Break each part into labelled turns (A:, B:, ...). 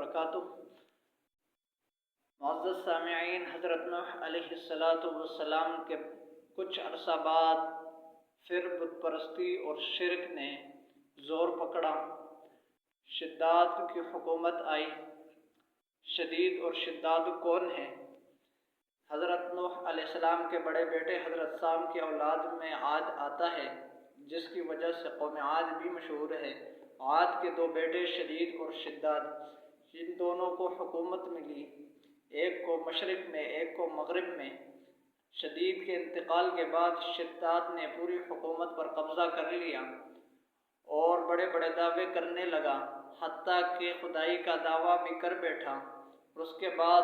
A: وبرکاتہ۔ معزز سامعین، حضرت نوح علیہ السلام کے کچھ عرصہ بعد پھر بت پرستی اور شرک نے زور پکڑا، شداد کی حکومت آئی۔ شدید اور شداد کون ہیں؟ حضرت نوح علیہ السلام کے بڑے بیٹے حضرت سام کی اولاد میں عاد آتا ہے، جس کی وجہ سے قوم عاد بھی مشہور ہے۔ عاد کے دو بیٹے شدید اور شداد، ان دونوں کو حکومت ملی، ایک کو مشرق میں ایک کو مغرب میں۔ شدید کے انتقال کے بعد شداد نے پوری حکومت پر قبضہ کر لیا اور بڑے بڑے دعوے کرنے لگا، حتیٰ کہ خدائی کا دعویٰ بھی کر بیٹھا۔ اور اس کے بعد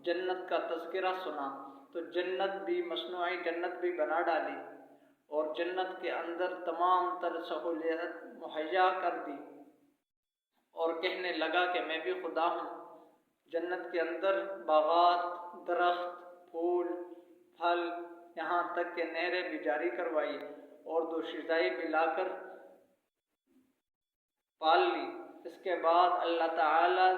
A: جنت کا تذکرہ سنا تو جنت بھی مصنوعی جنت بھی بنا ڈالی اور جنت کے اندر تمام تر سہولیات مہیا کر دی، اور کہنے لگا کہ میں بھی خدا ہوں۔ جنت کے اندر باغات، درخت، پھول، پھل، یہاں تک کہ نہریں بھی جاری کروائی اور دوشیزائی بھی لا کر پال لی۔ اس کے بعد اللہ تعالی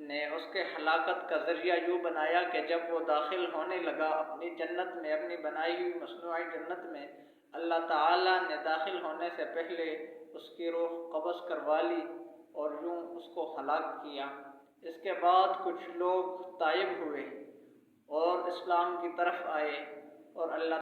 A: نے اس کے ہلاکت کا ذریعہ یوں بنایا کہ جب وہ داخل ہونے لگا اپنی جنت میں، اپنی بنائی ہوئی مصنوعی جنت میں، اللہ تعالی نے داخل ہونے سے پہلے اس کی روح قبض کروا لی اور یوں اس کو ہلاک کیا۔ اس کے بعد کچھ لوگ تائب ہوئے اور اسلام کی طرف آئے اور اللہ